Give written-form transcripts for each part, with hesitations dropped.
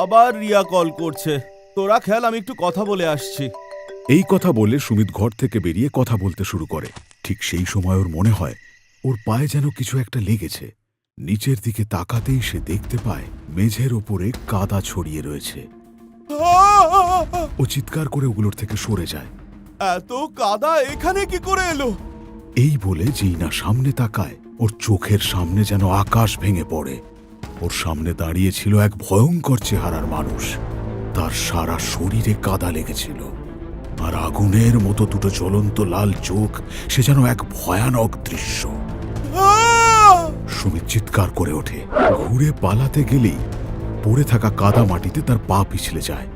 আবার রিয়া কল করছে। তোরা খেল, আমি একটু কথা বলে আসছি। এই কথা বলে সুমিত ঘর থেকে বেরিয়ে কথা বলতে শুরু করে। ঠিক সেই সময় ওর মনে হয় ওর পায়ে যেন কিছু একটা লেগেছে। নিচের দিকে তাকাতেই সে দেখতে পায় মেঝের ওপরে কাদা ছড়িয়ে রয়েছে। ও চিৎকার করে ওগুলোর থেকে সরে যায়। এত কাদা এখানে কি করে এলো? এই বলে যেই না সামনে তাকায়, ওর চোখের সামনে যেন আকাশ ভেঙে পড়ে। ওর সামনে দাঁড়িয়ে ছিল এক ভয়ঙ্কর চেহারার মানুষ। তার সারা শরীরে কাদা লেগেছিল, আর আগুনের মতো দুটো জ্বলন্ত লাল চোখ। সে যেন এক ভয়ানক দৃশ্য। সুমিত চিৎকার করে ওঠে। ঘুরে পালাতে গেলেই পড়ে থাকা কাদা মাটিতে তার পা পিছলে যায়,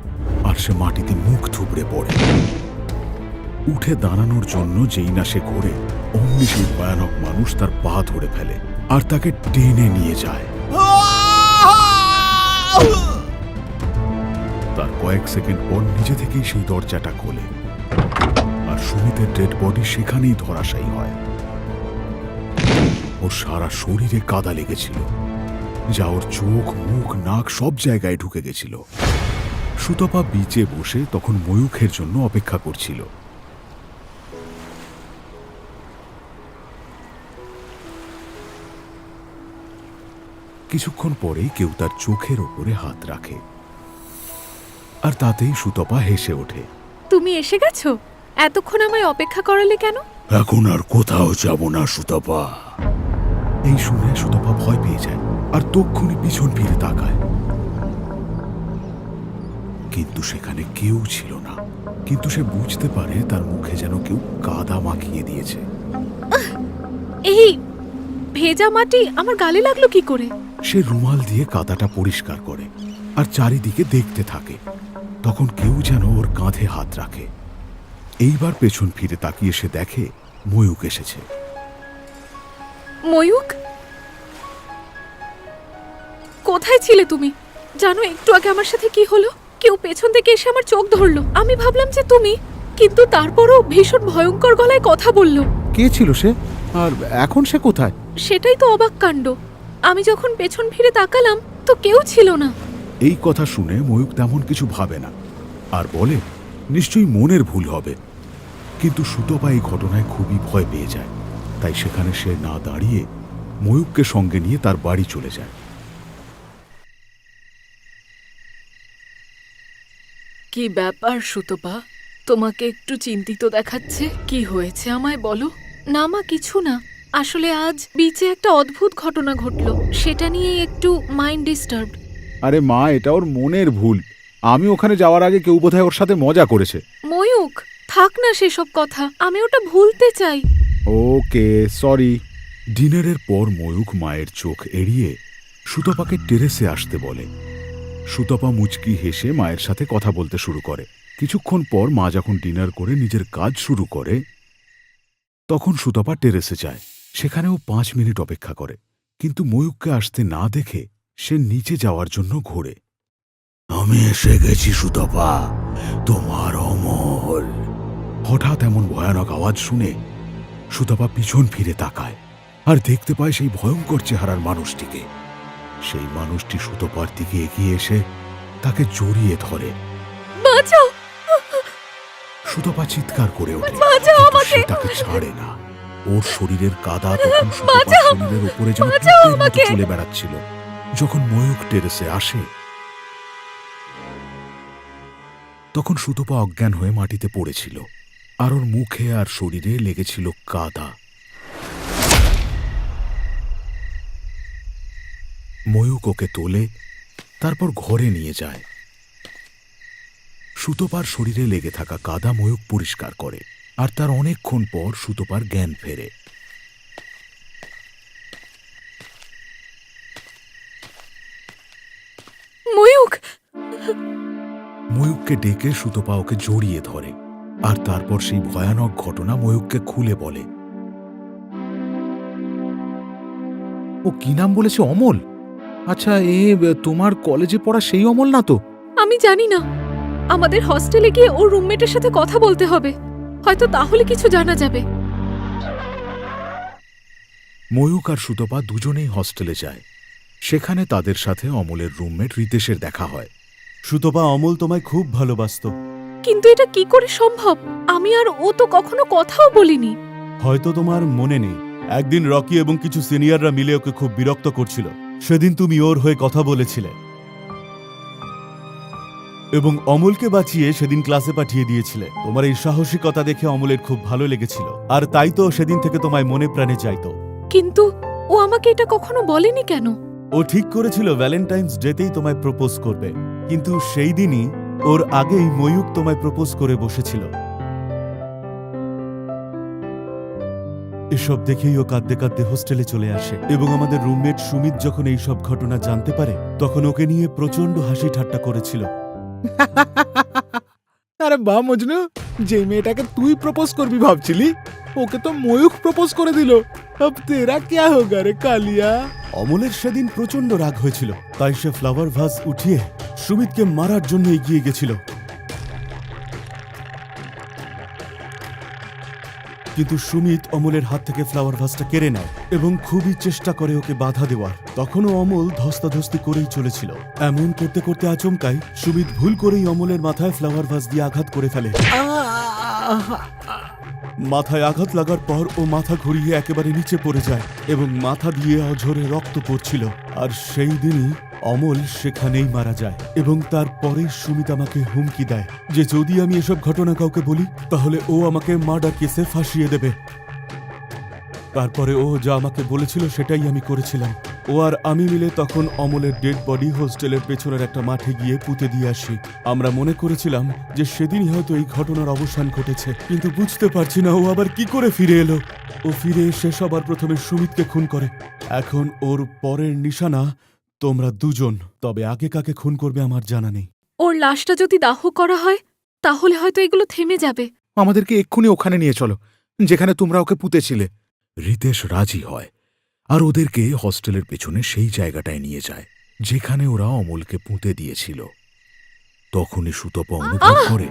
আর সে মাটিতে মুখ থুবড়ে পড়ে। উঠে দাঁড়ানোর জন্য যেই না সে ঘোরে, অমনি সেই ভয়ানক মানুষ তার পা ধরে ফেলে আর তাকে টেনে নিয়ে যায়। তার কয়েক সেকেন্ড পর নিজে থেকেই সেই দরজাটা খোলে, আর সুমিতের ডেড বডি সেখানেই ধরাশায়ী হয়। ওর সারা শরীরে কাদা লেগেছিল, যা ওর চোখ, মুখ, নাক সব জায়গায় ঢুকে গেছিল। সুতপা বিচে বসে তখন ময়ূখের জন্য অপেক্ষা করছিল। কিছুক্ষণ পরেই কেউ তার চোখের ওপরে হাত রাখে, আর তাতেই সুতপা হেসে ওঠে। তুমি এসে গেছো? এতক্ষণ আমায় অপেক্ষা করালে কেন? এখন আর কোথাও যাব না সুতপা। এই শুনে সুতপা ভয় পেয়ে যায় আর তক্ষুনি পিছন ফিরে তাকায়, কিন্তু সেখানে কেউ ছিল না। কিন্তু সে বুঝতে পারে তার মুখে যেন কেউ কাদা মাখিয়ে দিয়েছে। এই ভেজা মাটি আমার গালে লাগলো কি করে? সে রুমাল দিয়ে কাদাটা পরিষ্কার করে আর চারিদিকে দেখতে থাকে। তখন কেউ যেন ওর কাঁধে হাত রাখে। এইবার পেছন ফিরে তাকিয়ে সে দেখে ময়ূক এসেছে। ময়ূক, কোথায় ছিলে তুমি? জানো একটু আগে আমার সাথে কি হলো? কেউ পেছন থেকে এসে আমার চোখ ধরলো। আমি ভাবলাম যে তুমি, কিন্তু তারপরও ভীষণ ভয়ঙ্কর গলায় কথা বললো। কে ছিল সে, আর এখন সে কোথায়? সেটাই তো অবাক কাণ্ড। আমি যখন পেছন ফিরে তাকালাম তো কেউ ছিল না। এই কথা শুনে ময়ূক তেমন কিছু ভাবে না আর বলে নিশ্চয়ই মনের ভুল হবে। কিন্তু সুতপা এই ঘটনায় খুবই ভয় পেয়ে যায়, তাই সেখানে সে না দাঁড়িয়ে ময়ূককে সঙ্গে নিয়ে তার বাড়ি চলে যায়। কি ব্যাপার সুতপা, তোমাকে একটু চিন্তিত দেখাচ্ছে। কি হয়েছে আমায় বলো। না মা, কিছু না। আসলে আজ বিচে একটা অদ্ভুত ঘটনা ঘটলো, সেটা নিয়ে একটু মাইন্ড ডিস্টার্বড। আরে মা, এটা ওর মনের ভুল। আমি ওখানে যাওয়ার আগে কেউ বোধহয় ওর সাথে মজা করেছে। ময়ূক, থাক না সেসব কথা, আমি ওটা ভুলতে চাই। ওকে, সরি। ডিনারের পর ময়ূক মায়ের চোখ এড়িয়ে সুতপাকে টেরেসে আসতে বলে। সুতপা মুচকি হেসে মায়ের সাথে কথা বলতে শুরু করে। কিছুক্ষণ পর মা যখন ডিনার করে নিজের কাজ শুরু করে, তখন সুতপা টেরেসে যায়। সেখানেও 5 মিনিট অপেক্ষা করে, কিন্তু ময়ূককে আসতে না দেখে সে নিচে যাওয়ার জন্য ঘোরে। আমি এসে গেছি সুতপা, তোমার অমল। হঠাৎ এমন ভয়ানক আওয়াজ শুনে সুতপা পিছন ফিরে তাকায় আর দেখতে পায় সেই ভয়ঙ্কর চেহারার মানুষটিকে। সেই মানুষটি সুতপার দিকে এগিয়ে এসে তাকে জড়িয়ে ধরে। বাঁচাও! সুতপা চিৎকার করে ওঠে, বাঁচাও কিন্তু আমাকে! সে তাকে ছাড়ে না। ওর শরীরের কাদা তখন সুতপার বাঁচাও! শরীরের উপরে যেন বাঁচাও পিঁপড়ের মতো আমাকে! চলে বেড়াচ্ছিল। যখন ময়ূক টেরেসে আসে, তখন সুতপা অজ্ঞান হয়ে মাটিতে পড়েছিল, আর ওর মুখে আর শরীরে লেগেছিল কাদা। ময়ূক ওকে তোলে, তারপর ঘরে নিয়ে যায়। সুতপার শরীরে লেগে থাকা কাদা ময়ূক পরিষ্কার করে, আর তার অনেকক্ষণ পর সুতপার জ্ঞান ফেরে। ময়ূক! ময়ূককে ডেকে সুতপা ওকে জড়িয়ে ধরে, আর তারপর সেই ভয়ানক ঘটনা ময়ূককে খুলে বলে। ও কি নাম বলেছে? অমল? আচ্ছা, তোমার কলেজে পড়া সেই অমল না তো? আমি জানি না, আমাদের হস্টেলে গিয়ে ওর রুমমেটের সাথে কথা বলতে হবে, হয়তো তাহলে কিছু জানা যাবে। ময়ূক আর সুতপা দুজনেই হস্টেলে যায়। সেখানে তাদের সাথে অমলের রুমমেট রিতেশের দেখা হয়। সুতপা, অমল তোমায় খুব ভালোবাসতো। কিন্তু এটা কি করে সম্ভব? আমি আর ও তো কখনো কথাও বলিনি। হয়তো তোমার মনে নেই, একদিন রকি এবং কিছু সিনিয়ররা মিলে ওকে খুব বিরক্ত করছিল। সেদিন তুমি ওর হয়ে কথা বলেছিলে এবং অমলকে বাঁচিয়ে সেদিন ক্লাসে পাঠিয়ে দিয়েছিলে। তোমার এই সাহসিকতা দেখে অমলের খুব ভালো লেগেছিল, আর তাই তো সেদিন থেকে তোমায় মনে প্রাণে চাইতো। কিন্তু ও আমাকে এটা কখনো বলেনি কেন? ও ঠিক করেছিল ভ্যালেন্টাইন্স ডেতেই তোমায় প্রপোজ করবে, কিন্তু সেই দিনই ওর আগেই ময়ূক তোমায় প্রপোজ করে বসেছিল। এসব দেখেই ও কাঁদতে কাঁদতে হোস্টেলে চলে আসে এবং আমাদের রুমমেট সুমিত যখন এই সব ঘটনা জানতে পারে তখন ওকে নিয়ে প্রচন্ড হাসি ঠাট্টা করেছিল। আরে বা মজনু, যে মেয়েটাকে তুই প্রপোজ করবি ভাবছিলি, ওকে তো ময়ূখ প্রপোজ করে দিল। अब तेरा क्या होगा रे कालिया? অমলের সেদিন প্রচন্ড রাগ হয়েছিল, তাই সে ফ্লাওয়ার ভাস উঠিয়ে সুমিতকে মারার জন্য এগিয়ে গেছিল। কিন্তু সুমিত অমলের হাত থেকে ফ্লাওয়ার ভাসটা কেড়ে নেয় এবং খুবই চেষ্টা করে ওকে বাধা দেওয়ার। তখনও অমল ধস্তাধস্তি করেই চলেছিল। এমন করতে করতে আচমকাই সুমিত ভুল করেই অমলের মাথায় ফ্লাওয়ার ভাস দিয়ে আঘাত করে ফেলে। মাথায় আঘাত লাগার পর ও মাথা ঘুরিয়ে একেবারে নিচে পড়ে যায় এবং মাথা দিয়ে অঝরে রক্ত পড়ছিল। আর সেই দিনই অমল সেখানেই মারা যায় এবং তারপরেই সুমিত আমাকে হুমকি দেয় যে যদি আমি এসব ঘটনা কাউকে বলি তাহলে ও আমাকে মার্ডার কেসে ফাঁসিয়ে দেবে। তারপরে ও যা আমাকে বলেছিল সেটাই আমি করেছিলাম। ও আর আমি মিলে তখন অমলের ডেড বডি হোস্টেলের পেছনের একটা মাঠে গিয়ে পুঁতে দিয়ে আসি। আমরা মনে করেছিলাম যে সেদিনই হয়তো এই ঘটনার অবসান ঘটেছে, কিন্তু বুঝতে পারছি না ও আবার কি করে ফিরে এলো। ও ফিরে এসে সবার প্রথমে সুমিতকে খুন করে। এখন ওর পরের নিশানা তোমরা দুজন। তবে আগে কাকে খুন করবে আমার জানা নেই। ওর লাশটা যদি দাহ করা হয় তাহলে হয়তো এগুলো থেমে যাবে। আমাদেরকে এক্ষুনি ওখানে নিয়ে চলো, যেখানে তোমরা ওকে পুঁতেছিলে। রিতেশ রাজি হয় আর ওদেরকে হস্টেলের পেছনে সেই জায়গাটায় নিয়ে যায় যেখানে ওরা অমলকে পুঁতে দিয়েছিল। তখনই সুতপা অনুভব করে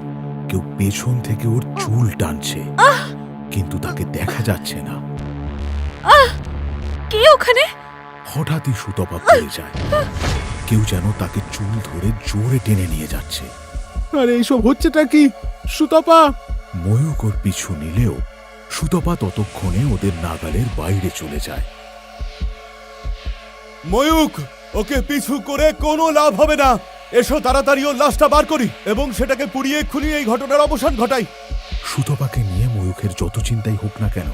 কেউ পেছন থেকে ওর চুল টানছে, কিন্তু তাকে দেখা যাচ্ছে না। কে ওখানে? হঠাৎই সুতপা পড়ে যায়। কেউ যেন তাকে চুল ধরে জোরে টেনে নিয়ে যাচ্ছে। আরে এইসব হচ্ছেটা কি? সুতপা! ময়ূক ওর পিছু নিলেও সুতপা ততক্ষণে ওদের নাগালের বাইরে চলে যায়। ময়ূক, ওকে পিছু করে কোনো লাভ হবে না। এসো তাড়াতাড়ি ওর লাশটা বার করি এবং সেটাকে পুড়িয়ে খুনিয়ে এই ঘটনার অবসান ঘটাই। সুতপাকে নিয়ে ময়ূখের যত চিন্তাই হোক না কেন,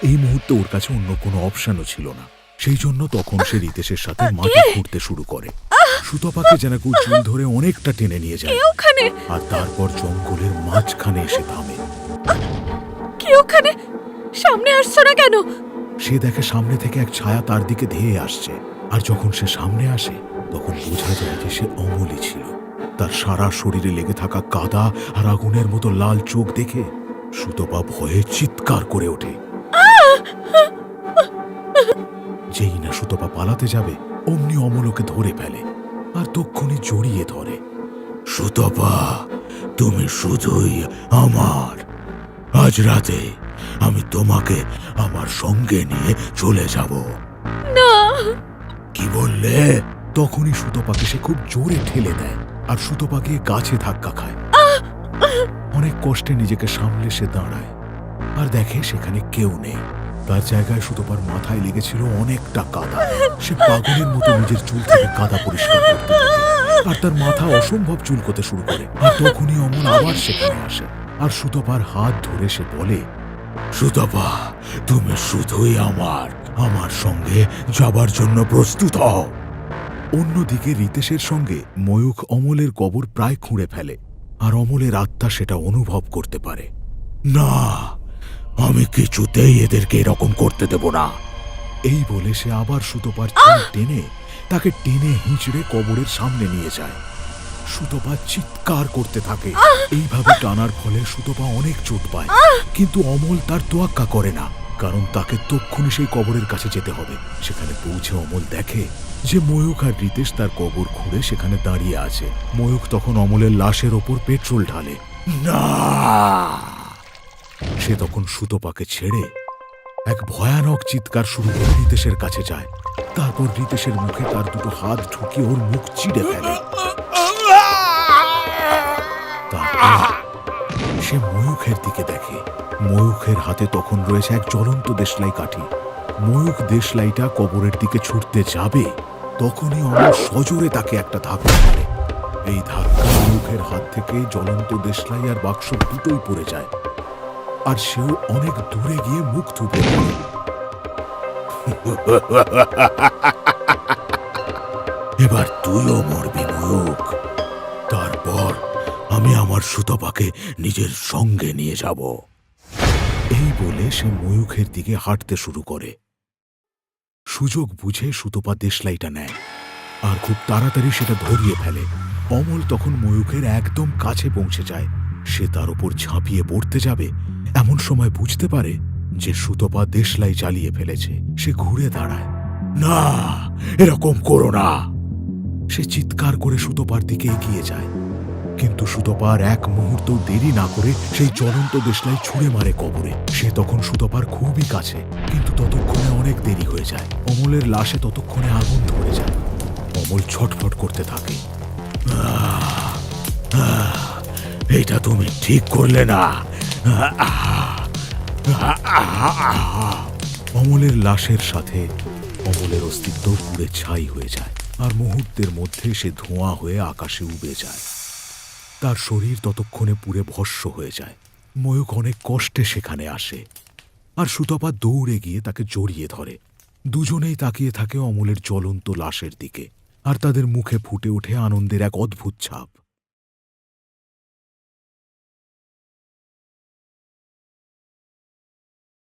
এই মুহূর্তে ওর কাছে অন্য কোনো অপশনও ছিল না। সেই জন্য তখন সে রিতেশের সাথে মাটি খুঁড়তে শুরু করে। সুতপাকে যেন কেউ চুল ধরে অনেকটা টেনে নিয়ে যায় আর তারপর জঙ্গলের মাঝখানে এসে থামে। কে ওখানে? সামনে আসছো না কেন? সে দেখে সামনে থেকে এক ছায়া তার দিকে ধেয়ে আসছে, আর যখন সে সামনে আসে তখন বোঝা যায় যে সে অমলই ছিল। তার সারা শরীরে লেগে থাকা কাদা আর আগুনের মতো লাল চোখ দেখে সুতপা ভয়ে চিৎকার করে ওঠে। যেই না সুতপা পালাতে যাবে অমনি অমল ওকে ধরে ফেলে আর তক্ষুনি জড়িয়ে ধরে। সুতপা, তুমি শুধুই আমার। আজ রাতে আমি তোমাকে আমার সঙ্গে নিয়ে চলে যাব। না! কি বললে? তখনই সুতপাকে সে খুব জোরে ঠেলে দেয় আর সুতপা গিয়ে গাছে ধাক্কা খায়। অনেক কষ্টে নিজেকে সামলে সে দাঁড়ায় আর দেখে সেখানে কেউ নেই। তার জায়গায় সুতপার মাথায় লেগেছিল অনেকটা কাদা। সে পাগলের মতো নিজের চুল থেকে কাদা পরিষ্কার করতে থাকে আর তার মাথা অসম্ভব চুলকোতে শুরু করে। আর তখনই অমল আবার সেখানে আসে আর সুতপার হাত ধরে সে বলে, সুতপা, তুমি শুধুই আমার। আমার সঙ্গে যাবার জন্য প্রস্তুত হও। অন্যদিকে রিতেশের সঙ্গে ময়ূখ অমলের কবর প্রায় খুঁড়ে ফেলে আর অমলের আত্মা সেটা অনুভব করতে পারে। না, আমি কিছুতেই এদেরকে এরকম করতে দেব না। এই বলে সে আবার সুতপার চুল টেনে তাকে টেনে হিঁচড়ে কবরের সামনে নিয়ে যায়। সুতপা চিৎকার করতে থাকে। এইভাবে টানার ফলে সুতপা অনেক চোট পায়, কিন্তু অমল তার তোয়াক্কা করে না, কারণ তাকে তক্ষুনি সেই কবরের কাছে যেতে হবে। সেখানে পৌঁছে অমল দেখে যে ময়ূক আর রিতেশ তার কবর খুঁড়ে সেখানে দাঁড়িয়ে আছে। ময়ূক তখন অমলের লাশের ওপর পেট্রোল ঢালে। না! সে তখন সুতপাকে ছেড়ে এক ভয়ানক চিৎকার শুরু করে রিতেশের কাছে যায়। তারপর রিতেশের মুখে তার দুটো হাত ঢুকিয়ে ওর মুখ চিড়ে ফেলে। সে ময়ূখের দিকে দেখে। ময়ূখের হাতে তখন রয়েছে এক জ্বলন্ত দেশলাই কাঠি। ময়ূখ দেশলাইটা কবরের দিকে ছুটতে যাবে, তখনই অমল সজোরে তাকে একটা ধাক্কা মারে। এই ধাক্কা ময়ূখের হাত থেকে জ্বলন্ত দেশলাই আর বাক্স দুটোই পড়ে যায়, আর সেও অনেক দূরে গিয়ে মুখ থুবড়ে পড়ে। এবার তুইও মরবি ময়ূখ, তারপর আমি আমার সুতপাকে নিজের সঙ্গে নিয়ে যাব। এই বলে সে ময়ূখের দিকে হাঁটতে শুরু করে। সুযোগ বুঝে সুতপা দেশলাইটা নেয় আর খুব তাড়াতাড়ি সেটা ধরিয়ে ফেলে। অমল তখন ময়ূখের একদম কাছে পৌঁছে যায়। সে তার উপর ঝাঁপিয়ে পড়তে যাবে, এমন সময় বুঝতে পারে যে সুতপা দেশলাই চালিয়ে ফেলেছে। সে ঘুরে দাঁড়ায়। না, এরকম করো না! সে চিৎকার করে সুতপার দিকে এগিয়ে যায়, কিন্তু সুতপার এক মুহূর্ত দেরি না করে সেই জ্বলন্ত দেশলাই ছুঁড়ে মারে কবরে। সে তখন সুতপার খুবই কাছে, কিন্তু ততক্ষণে অনেক দেরি হয়ে যায়। অমলের লাশে ততক্ষণে আগুন ধরে যায়। অমল ছটফট করতে থাকে। এটা তুমি ঠিক করলে না। অমলের লাশের সাথে অমলের অস্তিত্ব পুড়ে ছাই হয়ে যায়, আর মুহূর্তের মধ্যে সে ধোঁয়া হয়ে আকাশে উবে যায়। তার শরীর ততক্ষণে পুড়ে ভস্ম হয়ে যায়। ময়ূখ অনেক কষ্টে সেখানে আসে, আর সুতপা দৌড়ে গিয়ে তাকে জড়িয়ে ধরে। দুজনেই তাকিয়ে থাকে অমলের জ্বলন্ত লাশের দিকে, আর তাদের মুখে ফুটে ওঠে আনন্দের এক অদ্ভুত ছাপ।